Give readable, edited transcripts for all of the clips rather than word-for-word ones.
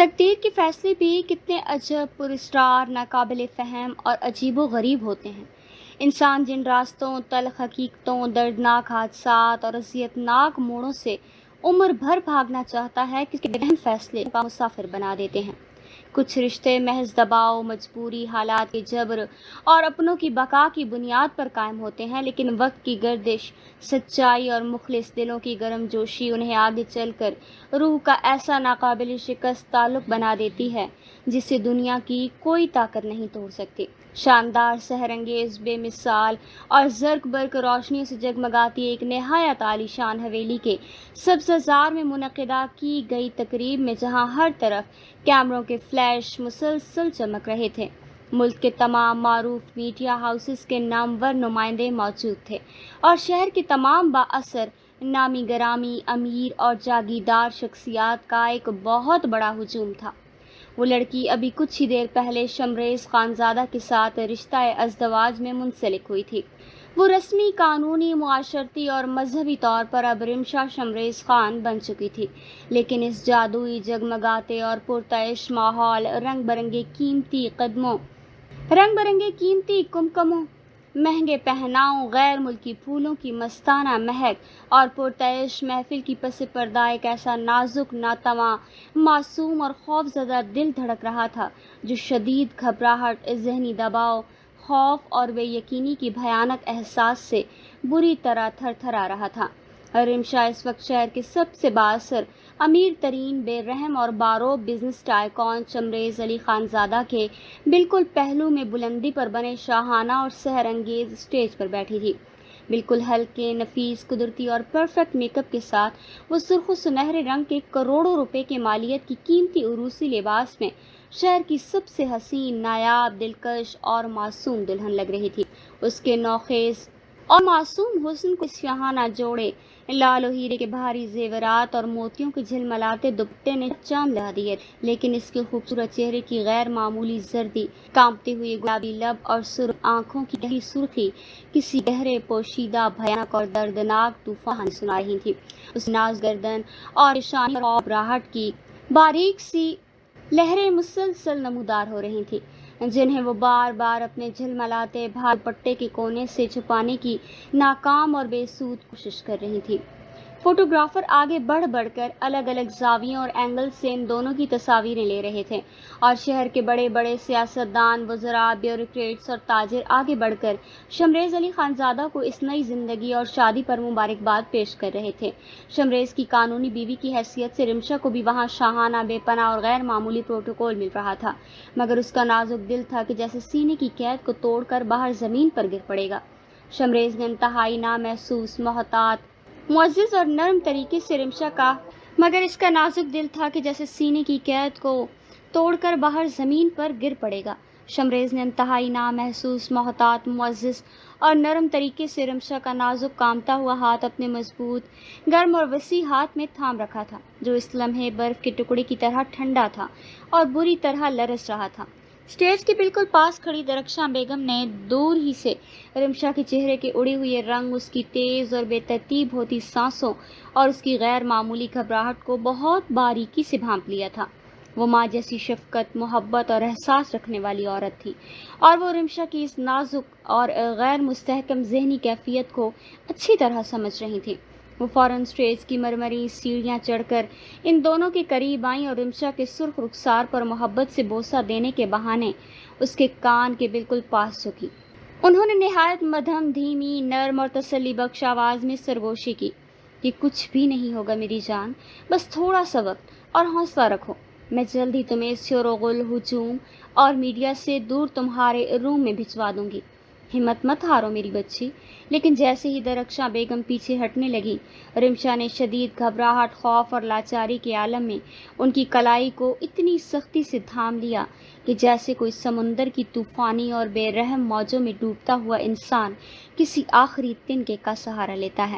تقدیر کے فیصلے بھی کتنے عجب، پراسرار، ناقابل فہم اور عجیب و غریب ہوتے ہیں۔ انسان جن راستوں، تلخ حقیقتوں، دردناک حادثات اور اذیتناک موڑوں سے عمر بھر بھاگنا چاہتا ہے، کسی کے اہم فیصلے کا مسافر بنا دیتے ہیں۔ کچھ رشتے محض دباؤ، مجبوری، حالات کے جبر اور اپنوں کی بقا کی بنیاد پر قائم ہوتے ہیں، لیکن وقت کی گردش، سچائی اور مخلص دلوں کی گرم جوشی انہیں آگے چل کر روح کا ایسا ناقابل شکست تعلق بنا دیتی ہے جسے دنیا کی کوئی طاقت نہیں توڑ سکتی۔ شاندار، سحر انگیز، بے مثال اور زرق برق روشنیوں سے جگمگاتی ایک نہایت عالی شان حویلی کے سبزہ زار میں منعقدہ کی گئی تقریب میں، جہاں ہر طرف کیمروں کے فلیش مسلسل چمک رہے تھے، ملک کے تمام معروف میڈیا ہاؤسز کے نامور نمائندے موجود تھے اور شہر کے تمام بااثر، نامی گرامی، امیر اور جاگیردار شخصیات کا ایک بہت بڑا ہجوم تھا۔ وہ لڑکی ابھی کچھ ہی دیر پہلے شمریز خانزادہ کے ساتھ رشتہ ازدواج میں منسلک ہوئی تھی۔ وہ رسمی، قانونی، معاشرتی اور مذہبی طور پر اب رمشا شمریز خان بن چکی تھی، لیکن اس جادوئی، جگمگاتے اور پرتعش ماحول، رنگ برنگے قیمتی کمکموں، مہنگے پہناؤ، غیر ملکی پھولوں کی مستانہ مہک اور پرتعش محفل کی پس پردہ ایک ایسا نازک، ناتواں، معصوم اور خوفزدہ دل دھڑک رہا تھا جو شدید گھبراہٹ، ذہنی دباؤ، خوف اور بے یقینی کی بھیانک احساس سے بری طرح تھر تھرا رہا تھا۔ رمشا اس وقت شہر کے سب سے بااثر، امیر ترین، بے رحم اور باروب بزنس ٹائکون شمریز علی خانزادہ کے بالکل پہلو میں بلندی پر بنے شاہانہ اور سحر انگیز اسٹیج پر بیٹھی تھی۔ بالکل ہلکے، نفیس، قدرتی اور پرفیکٹ میک اپ کے ساتھ وہ سرخ و سنہرے رنگ کے کروڑوں روپے کے مالیت کی قیمتی عروسی لباس میں شہر کی سب سے حسین، نایاب، دلکش اور معصوم دلہن لگ رہی تھی۔ اس کے نوخیز اور معصوم حسن کو اس شاہانہ جوڑے، لال و ہیرے کے بھاری زیورات اور موتیوں کے جھلملاتے دوپٹے نے چاند لگا دیے، لیکن اس کے خوبصورت چہرے کی غیر معمولی زردی، کانپتے ہوئے گلابی لب اور سرخ آنکھوں کی گہری سرخی کسی گہرے، پوشیدہ، بھیانک اور دردناک طوفان سنا رہی تھی۔ اس ناز گردن اور پیشانی پر خوابراہٹ کی باریک سی لہریں مسلسل نمودار ہو رہی تھیں، جنہیں وہ بار بار اپنے جھلملاتے بھارے دوپٹے کے کونے سے چھپانے کی ناکام اور بے سود کوشش کر رہی تھی۔ فوٹوگرافر آگے بڑھ بڑھ کر الگ الگ زاویوں اور اینگل سے ان دونوں کی تصاویریں لے رہے تھے، اور شہر کے بڑے بڑے سیاستدان، وزراء، بیوروکریٹس اور تاجر آگے بڑھ کر شمریز علی خانزادہ کو اس نئی زندگی اور شادی پر مبارکباد پیش کر رہے تھے۔ شمریز کی قانونی بیوی کی حیثیت سے رمشا کو بھی وہاں شاہانہ، بے پناہ اور غیر معمولی پروٹوکول مل رہا تھا، مگر اس کا نازک دل تھا کہ جیسے سینے کی قید کو توڑ کر باہر زمین پر گر پڑے گا۔ شمریز نے انتہائی نامحسوس، محتاط، معزز اور نرم طریقے سے رمشا کا مگر اس کا نازک دل تھا کہ جیسے سینے کی قید کو توڑ کر باہر زمین پر گر پڑے گا۔ شمریز نے انتہائی نامحسوس، محتاط، معزز اور نرم طریقے سے رمشا کا نازک کامتا ہوا ہاتھ اپنے مضبوط، گرم اور وسیع ہاتھ میں تھام رکھا تھا، جو اس لمحے برف کے ٹکڑے کی طرح ٹھنڈا تھا اور بری طرح لرز رہا تھا۔ اسٹیج کے بالکل پاس کھڑی درخشاں بیگم نے دور ہی سے رمشا کے چہرے کے اڑے ہوئے رنگ، اس کی تیز اور بے ترتیب ہوتی سانسوں اور اس کی غیر معمولی گھبراہٹ کو بہت باریکی سے بھانپ لیا تھا۔ وہ ماں جیسی شفقت، محبت اور احساس رکھنے والی عورت تھی، اور وہ رمشا کی اس نازک اور غیر مستحکم ذہنی کیفیت کو اچھی طرح سمجھ رہی تھی۔ وہ فوراً اسٹیج کی مرمری سیڑھیاں چڑھ کر ان دونوں کے قریب آئیں اور رمشا کے سرخ رخسار پر محبت سے بوسہ دینے کے بہانے اس کے کان کے بالکل پاس جھکی۔ انہوں نے نہایت مدھم، دھیمی، نرم اور تسلی بخش آواز میں سرگوشی کی کہ کچھ بھی نہیں ہوگا میری جان، بس تھوڑا سا وقت اور حوصلہ رکھو، میں جلد ہی تمہیں اس شور و غل، ہجوم اور میڈیا سے دور تمہارے روم میں بھجوا دوں گی۔ ہمت مت ہارو میری بچی۔ لیکن جیسے ہی درخشاں بیگم پیچھے ہٹنے لگی، رمشا نے شدید گھبراہٹ، خوف اور لاچاری کے عالم میں ان کی کلائی کو اتنی سختی سے تھام لیا کہ جیسے کوئی سمندر کی طوفانی اور بے رحم موجوں میں ڈوبتا ہوا انسان کسی آخری تنکے کا سہارا لیتا ہے۔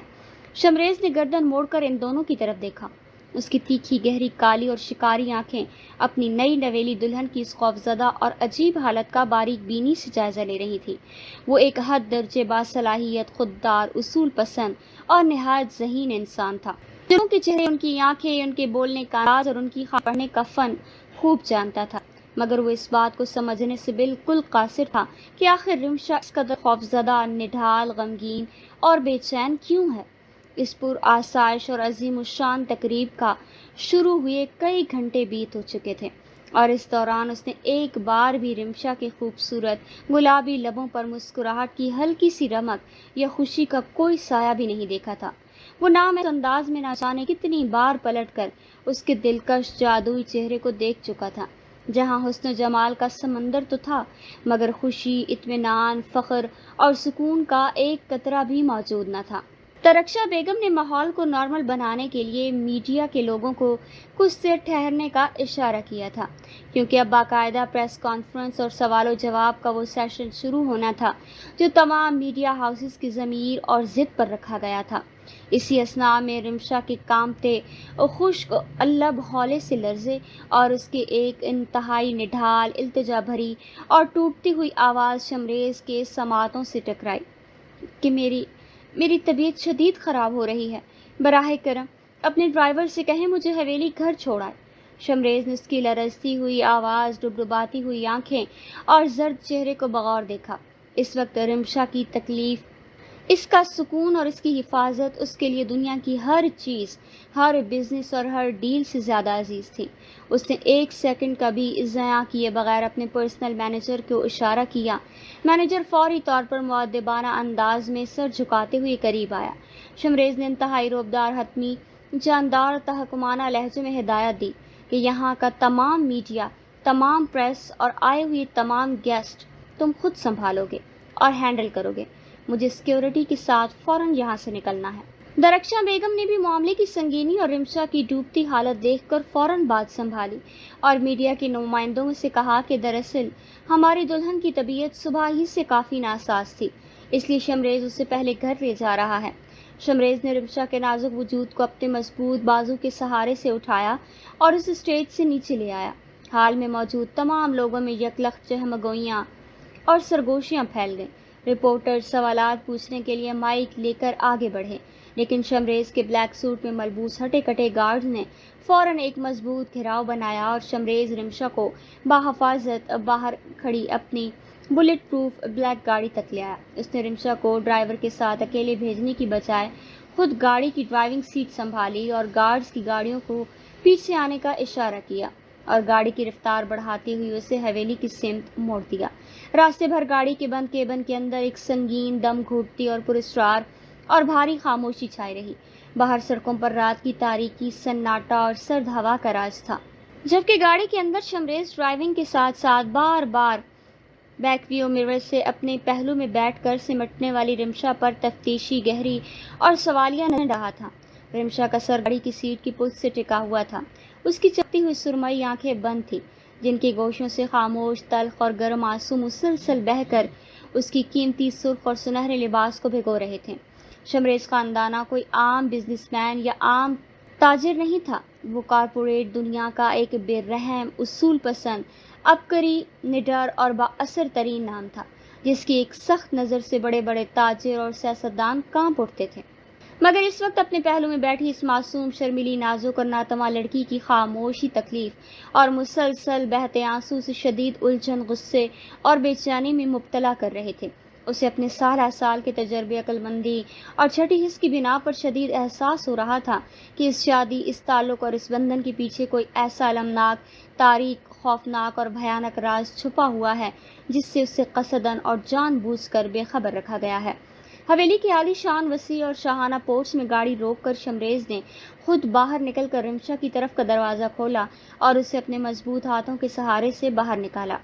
شمریز نے گردن موڑ کر ان دونوں کی طرف دیکھا۔ اس کی تیکھی، گہری، کالی اور شکاری آنکھیں اپنی نئی نویلی دلہن کی اس خوفزدہ اور عجیب حالت کا باریک بینی سے جائزہ لے رہی تھی۔ وہ ایک حد درجے باصلاحیت، خوددار، اصول پسند اور نہایت ذہین انسان تھا، جو ان کے چہرے، ان کی آنکھیں، ان کے بولنے کا انداز اور ان کی پڑھنے کا فن خوب جانتا تھا، مگر وہ اس بات کو سمجھنے سے بالکل قاصر تھا کہ آخر رمشا اس قدر خوفزدہ، نڈھال، غمگین اور بے چین کیوں ہے۔ اس پر آسائش اور عظیم الشان تقریب کا شروع ہوئے کئی گھنٹے بیت ہو چکے تھے، اور اس دوران اس نے ایک بار بھی رمشا کے خوبصورت گلابی لبوں پر مسکراہٹ کی ہلکی سی رمق یا خوشی کا کوئی سایہ بھی نہیں دیکھا تھا۔ وہ نام اس انداز میں نہ جانے کتنی بار پلٹ کر اس کے دلکش جادوئی چہرے کو دیکھ چکا تھا، جہاں حسن و جمال کا سمندر تو تھا، مگر خوشی، اطمینان، فخر اور سکون کا ایک قطرہ بھی موجود نہ تھا۔ ترکشا بیگم نے ماحول کو نارمل بنانے کے لیے میڈیا کے لوگوں کو کچھ دیر ٹھہرنے کا اشارہ کیا تھا، کیونکہ اب باقاعدہ پریس کانفرنس اور سوال و جواب کا وہ سیشن شروع ہونا تھا جو تمام میڈیا ہاؤسز کی ضمیر اور ضد پر رکھا گیا تھا۔ اسی اثناء میں رمشا کے کامتے خشک لب ہولے سے لرزے اور اس کے ایک انتہائی نڈھال، التجا بھری اور ٹوٹتی ہوئی آواز شمریز کے سماعتوں سے ٹکرائی کہ میری طبیعت شدید خراب ہو رہی ہے، براہ کرم اپنے ڈرائیور سے کہیں مجھے حویلی گھر چھوڑائے۔ شمریز نے اس کی لرزتی ہوئی آواز، ڈبڈباتی ہوئی آنکھیں اور زرد چہرے کو بغور دیکھا۔ اس وقت رمشا کی تکلیف، اس کا سکون اور اس کی حفاظت اس کے لیے دنیا کی ہر چیز، ہر بزنس اور ہر ڈیل سے زیادہ عزیز تھی۔ اس نے ایک سیکنڈ کا بھی ضائع کیے بغیر اپنے پرسنل مینیجر کو اشارہ کیا۔ مینیجر فوری طور پر مؤدبانہ انداز میں سر جھکاتے ہوئے قریب آیا۔ شمریز نے انتہائی رعبدار، حتمی، جاندار تحکمانہ لہجے میں ہدایت دی کہ یہاں کا تمام میڈیا، تمام پریس اور آئے ہوئے تمام گیسٹ تم خود سنبھالو گے اور ہینڈل کرو گے۔ مجھے سیکیورٹی کے ساتھ فوراً یہاں سے نکلنا ہے۔ درخشاں بیگم نے بھی معاملے کی سنگینی اور رمشا کی ڈوبتی حالت دیکھ کر فوراً بات سنبھالی اور میڈیا کے نمائندوں سے کہا کہ دراصل ہماری دلہن کی طبیعت صبح ہی سے کافی ناساز تھی، اس لیے شمریز اسے پہلے گھر لے جا رہا ہے۔ شمریز نے رمشا کے نازک وجود کو اپنے مضبوط بازو کے سہارے سے اٹھایا اور اسے اسٹیج سے نیچے لے آیا۔ حال میں موجود تمام لوگوں میں یکلخت چہمگوئیاں اور سرگوشیاں پھیل گئیں۔ رپورٹر سوالات پوچھنے کے لیے مائک لے کر آگے بڑھے، لیکن شمریز کے بلیک سوٹ میں ملبوس ہٹے کٹے گارڈز نے فوراً ایک مضبوط گھیراؤ بنایا اور شمریز رمشا کو بحفاظت باہر کھڑی اپنی بلٹ پروف بلیک گاڑی تک لے آیا۔ اس نے رمشا کو ڈرائیور کے ساتھ اکیلے بھیجنے کی بجائے خود گاڑی کی ڈرائیونگ سیٹ سنبھالی اور گارڈز کی گاڑیوں کو پیچھے آنے کا اشارہ کیا اور گاڑی کی رفتار بڑھاتے ہوئے اسے حویلی کی سمت موڑ دیا۔ راستے بھر گاڑی کے بند کیبن کے اندر ایک سنگین، دم گھوٹتی اور پراسرار اور بھاری خاموشی چھائی رہی۔ باہر سڑکوں پر رات کی تاریکی، سناٹا اور سرد ہوا کا راج تھا، جبکہ گاڑی کے اندر شمریز ڈرائیونگ کے ساتھ ساتھ بار بار بیک ویو مرر سے اپنے پہلو میں بیٹھ کر سمٹنے والی رمشا پر تفتیشی، گہری اور سوالیہ نظر رہا تھا۔ رمشا کا سر گاڑی کی سیٹ کی پشت سے ٹکا ہوا تھا، اس کی چمکتی ہوئی سرمئی آنکھیں بند تھیں، جن کے گوشوں سے خاموش، تلخ اور گرم آنسو مسلسل بہہ کر اس کی قیمتی سرخ اور سنہرے لباس کو بھگو رہے تھے۔ شمریز خاندانہ کوئی عام بزنس مین یا عام تاجر نہیں تھا، وہ کارپوریٹ دنیا کا ایک بے رحم، اصول پسند، عبقری، نڈر اور با اثر ترین نام تھا، جس کی ایک سخت نظر سے بڑے بڑے تاجر اور سیاستدان کانپ اٹھتے تھے۔ مگر اس وقت اپنے پہلو میں بیٹھی اس معصوم، شرمیلی، نازک اور ناتواں لڑکی کی خاموشی، تکلیف اور مسلسل بہتے آنسو سے شدید الجھن، غصے اور بے چینی میں مبتلا کر رہے تھے۔ اسے اپنے سالہ سال کے تجربے، عقل مندی اور چھٹی حس کی بنا پر شدید احساس ہو رہا تھا کہ اس شادی، اس تعلق اور اس بندھن کے پیچھے کوئی ایسا المناک، تاریک، خوفناک اور بھیانک راز چھپا ہوا ہے جس سے اسے قصداً اور جان بوجھ کر بے خبر رکھا گیا ہے۔ حویلی کے عالی شان، وسیع اور شاہانہ پورچ میں گاڑی روک کر شمریز نے خود باہر نکل کر رمشا کی طرف کا دروازہ کھولا اور اسے اپنے مضبوط ہاتھوں کے سہارے سے باہر نکالا۔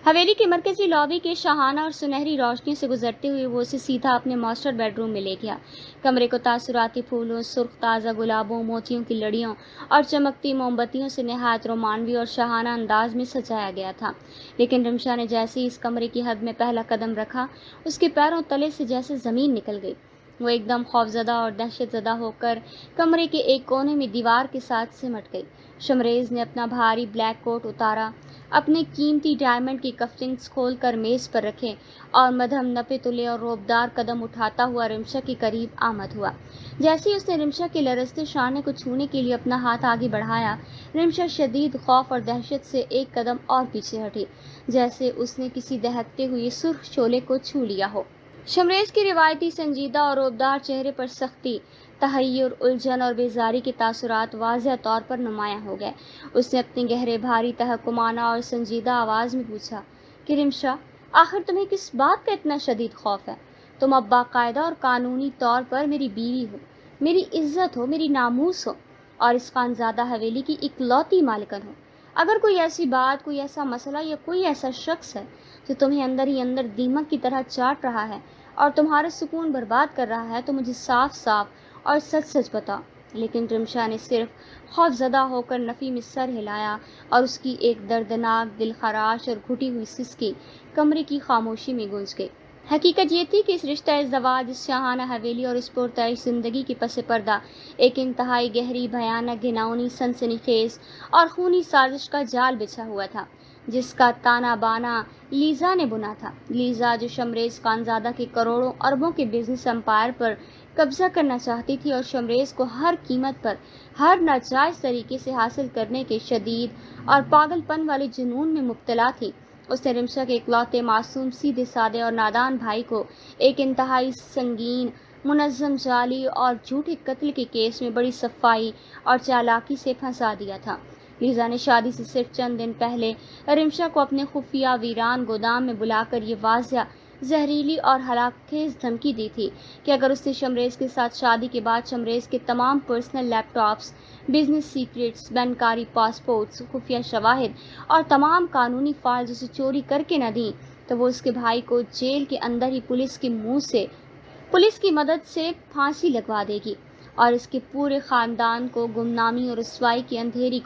حویلی کے مرکزی لابی کے شاہانہ اور سنہری روشنی سے گزرتے ہوئے وہ اسے سیدھا اپنے ماسٹر بیڈ روم میں لے گیا۔ کمرے کو تاثراتی پھولوں، سرخ تازہ گلابوں، موتیوں کی لڑیوں اور چمکتی موم بتیوں سے نہایت رومانوی اور شاہانہ انداز میں سجایا گیا تھا، لیکن رمشا نے جیسے ہی اس کمرے کی حد میں پہلا قدم رکھا، اس کے پیروں تلے سے جیسے زمین نکل گئی۔ وہ ایک دم خوفزدہ اور دہشت زدہ ہو کر کمرے کے ایک کونے میں دیوار کے ساتھ سمٹ گئی۔ شمریز نے اپنا بھاری بلیک کوٹ اتارا اپنے قیمتی ڈائمنڈ کی کفلنگز کھول کر میز پر رکھے اور مدھم نپے تلے اور روبدار قدم اٹھاتا ہوا رمشا کے قریب آمد ہوا۔ جیسے ہی اس نے رمشا کے لرزتے شانے کو چھونے کے لیے اپنا ہاتھ آگے بڑھایا، رمشا شدید خوف اور دہشت سے ایک قدم اور پیچھے ہٹی، جیسے اس نے کسی دہکتے ہوئے سرخ شعلے کو چھو لیا ہو۔ شمریز کے روایتی سنجیدہ اور روبدار چہرے پر سختی، تحیر، الجھن اور بیزاری کے تاثرات واضح طور پر نمایاں ہو گئے۔ اس نے اپنی گہرے بھاری تحکمانہ اور سنجیدہ آواز میں پوچھا کہ رمشا، آخر تمہیں کس بات کا اتنا شدید خوف ہے؟ تم اب باقاعدہ اور قانونی طور پر میری بیوی ہو، میری عزت ہو، میری ناموس ہو اور اس خانزادہ حویلی کی اکلوتی مالکن ہو۔ اگر کوئی ایسی بات، کوئی ایسا مسئلہ یا کوئی ایسا شخص ہے جو تمہیں اندر ہی اندر دیمک کی طرح چاٹ رہا ہے اور تمہارا سکون برباد کر رہا ہے تو مجھے صاف صاف اور سچ سچ بتا۔ لیکن رمشا نے صرف خوف زدہ ہو کر نفی میں سر ہلایا اور اس کی ایک دردناک دل خراش اور گھٹی ہوئی سسکی کمرے کی خاموشی میں گونج گئی۔ حقیقت یہ تھی کہ اس رشتہ ازدواج، اس شاہانہ حویلی اور اس پرتعیش زندگی کے پس پردہ ایک انتہائی گہری، بھیانک، گھناؤنی، سنسنی خیز اور خونی سازش کا جال بچھا ہوا تھا، جس کا تانا بانا لیزا نے بنا تھا۔ لیزا جو شمریز خانزادہ کے کروڑوں اربوں کے بزنس امپائر پر قبضہ کرنا چاہتی تھی اور شمریز کو ہر قیمت پر، ہر ناجائز طریقے سے حاصل کرنے کے شدید اور پاگل پن والے جنون میں مبتلا تھی، اس نے رمشا کے اکلوتے معصوم، سیدھے سادے اور نادان بھائی کو ایک انتہائی سنگین، منظم، جعلی اور جھوٹے قتل کے کیس میں بڑی صفائی اور چالاکی سے پھنسا دیا تھا۔ لیزا نے شادی سے صرف چند دن پہلے رمشا کو اپنے خفیہ ویران گودام میں بلا کر یہ واضح، زہریلی اور ہلاک خیز دھمکی دی تھی کہ اگر اس نے شمریز کے ساتھ شادی کے بعد شمریز کے تمام پرسنل لیپ ٹاپس، بزنس سیکریٹس، بینکاری پاسپورٹس، خفیہ شواہد اور تمام قانونی فائلز اسے چوری کر کے نہ دیں تو وہ اس کے بھائی کو جیل کے اندر ہی پولیس کی مدد سے پھانسی لگوا دے گی اور اس کے پورے خاندان کو گمنامی اور رسوائی کی اندھیری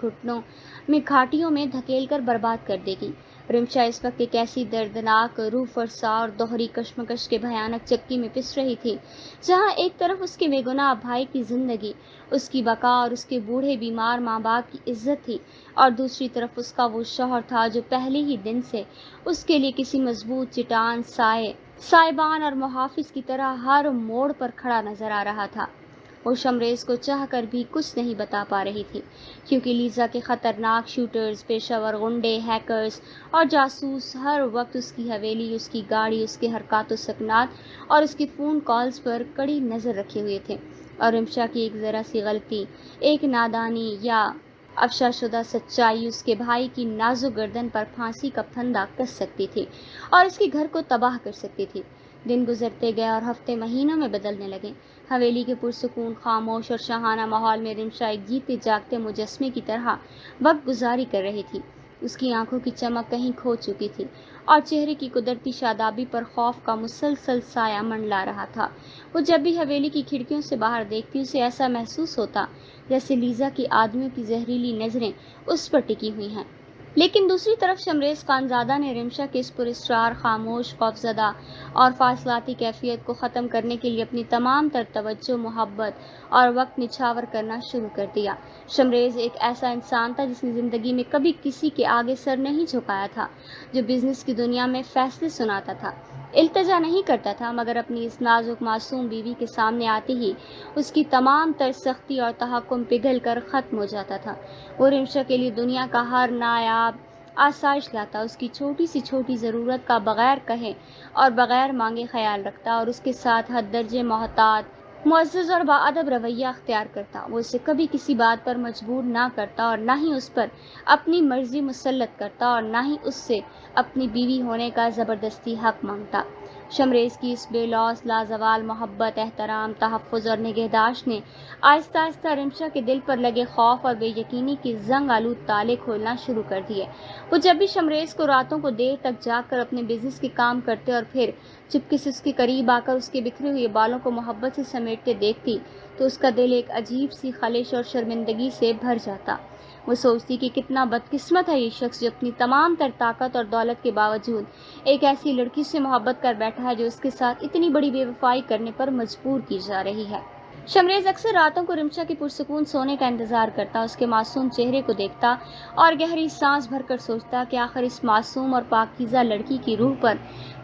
گھاٹیوں میں دھکیل کر برباد کر دے گی۔ رمشا اس وقت ایک ایسی دردناک، روح فرسا اور دوہری کشمکش کے بھیانک چکی میں پس رہی تھی، جہاں ایک طرف اس کے بے گناہ بھائی کی زندگی، اس کی بقا اور اس کے بوڑھے بیمار ماں باپ کی عزت تھی، اور دوسری طرف اس کا وہ شوہر تھا جو پہلے ہی دن سے اس کے لیے کسی مضبوط چٹان، سائبان اور محافظ کی طرح ہر موڑ پر کھڑا نظر آ رہا تھا۔ وہ شمریز کو چاہ کر بھی کچھ نہیں بتا پا رہی تھی، کیونکہ لیزا کے خطرناک شوٹرز، پیشہ ور گنڈے، ہیکرز اور جاسوس ہر وقت اس کی حویلی، اس کی گاڑی، اس کے حرکات و سکنات اور اس کے فون کالز پر کڑی نظر رکھے ہوئے تھے، اور رمشا کی ایک ذرا سی غلطی، ایک نادانی یا افشا شدہ سچائی اس کے بھائی کی نازک گردن پر پھانسی کا پھندا کس سکتی تھی اور اس کے گھر کو تباہ کر سکتی تھی۔ دن گزرتے گئے اور ہفتے مہینوں میں بدلنے لگے۔ حویلی کے پرسکون، خاموش اور شاہانہ ماحول میں رمشا ایک جیتے جاگتے مجسمے کی طرح وقت گزاری کر رہی تھی۔ اس کی آنکھوں کی چمک کہیں کھو چکی تھی اور چہرے کی قدرتی شادابی پر خوف کا مسلسل سایہ منڈلا رہا تھا۔ وہ جب بھی حویلی کی کھڑکیوں سے باہر دیکھتی، اسے ایسا محسوس ہوتا جیسے لیزا کی آدمیوں کی زہریلی نظریں اس پر ٹکی ہوئی ہیں۔ لیکن دوسری طرف شمریز خانزادہ نے رمشا کے اس پراسرار، خاموش، خوفزدہ اور فاصلاتی کیفیت کو ختم کرنے کے لیے اپنی تمام تر توجہ، محبت اور وقت نچھاور کرنا شروع کر دیا۔ شمریز ایک ایسا انسان تھا جس نے زندگی میں کبھی کسی کے آگے سر نہیں جھکایا تھا، جو بزنس کی دنیا میں فیصلے سناتا تھا، التجا نہیں کرتا تھا، مگر اپنی اس نازک معصوم بیوی کے سامنے آتے ہی اس کی تمام تر سختی اور تحکم پگھل کر ختم ہو جاتا تھا۔ وہ رمشا کے لیے دنیا کا ہر نایاب آسائش لاتا، اس کی چھوٹی سی چھوٹی ضرورت کا بغیر کہے اور بغیر مانگے خیال رکھتا اور اس کے ساتھ حد درجے محتاط، معزز اور باادب رویہ اختیار کرتا۔ وہ اسے کبھی کسی بات پر مجبور نہ کرتا اور نہ ہی اس پر اپنی مرضی مسلط کرتا اور نہ ہی اس سے اپنی بیوی ہونے کا زبردستی حق مانگتا۔ شمریز کی اس بے لوث، لازوال محبت، احترام، تحفظ اور نگہداشت نے آہستہ آہستہ رمشا کے دل پر لگے خوف اور بے یقینی کے زنگ آلود تالے کھولنا شروع کر دیے۔ وہ جب بھی شمریز کو راتوں کو دیر تک جاگ کر اپنے بزنس کے کام کرتے اور پھر چپکے سے اس کے قریب آ کر اس کے بکھرے ہوئے بالوں کو محبت سے سمیٹتے دیکھتی تو اس کا دل ایک عجیب سی خلش اور شرمندگی سے بھر جاتا۔ وہ سوچتی کہ کتنا بدقسمت ہے یہ شخص جو اپنی تمام تر طاقت اور دولت کے باوجود ایک ایسی لڑکی سے محبت کر بیٹھا ہے جو اس کے ساتھ اتنی بڑی بے وفائی کرنے پر مجبور کی جا رہی ہے۔ شمریز اکثر راتوں کو رمشا کے پرسکون سونے کا انتظار کرتا، اس کے معصوم چہرے کو دیکھتا اور گہری سانس بھر کر سوچتا کہ آخر اس معصوم اور پاکیزہ لڑکی کی روح پر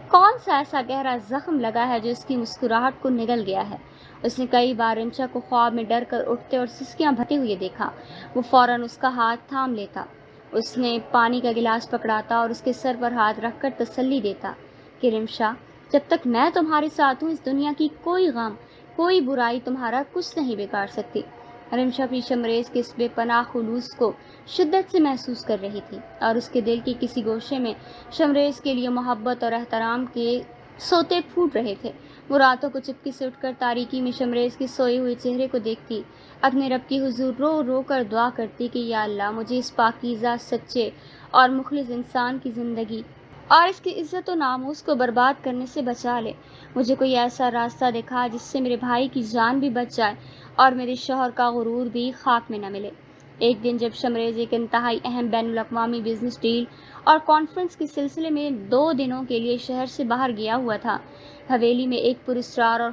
کون سا ایسا گہرا زخم لگا ہے جو اس کی مسکراہٹ کو نگل گیا ہے۔ اس نے کئی بار رمشا کو خواب میں ڈر کر اٹھتے اور سسکیاں بھرتے ہوئے دیکھا۔ وہ فوراً اس کا ہاتھ تھام لیتا، اس نے پانی کا گلاس پکڑاتا اور اس کے سر پر ہاتھ رکھ کر تسلی دیتا کہ رمشا، جب تک میں تمہارے ساتھ ہوں اس دنیا کی کوئی غم، کوئی برائی تمہارا کچھ نہیں بگاڑ سکتی۔ رمشا بھی شمریز کے اس بے پناہ خلوص کو شدت سے محسوس کر رہی تھی اور اس کے دل کے کسی گوشے میں شمریز کے لیے محبت اور احترام کے سوتے پھوٹ رہے تھے۔ وہ راتوں کو چپکے سے اٹھ کر تاریکی میں شمریز کے سوئے ہوئے چہرے کو دیکھتی، اپنے رب کی حضور رو رو کر دعا کرتی کہ یا اللہ، مجھے اس پاکیزہ، سچے اور مخلص انسان کی زندگی اور اس کی عزت و ناموس کو برباد کرنے سے بچا لے۔ مجھے کوئی ایسا راستہ دکھا جس سے میرے بھائی کی جان بھی بچ جائے اور میرے شوہر کا غرور بھی خاک میں نہ ملے۔ ایک دن جب شمریز ایک انتہائی اہم بین الاقوامی بزنس ڈیل اور کانفرنس کے سلسلے میں 2 دنوں کے لیے شہر سے باہر گیا ہوا تھا، حویلی میں ایک پراسرار اور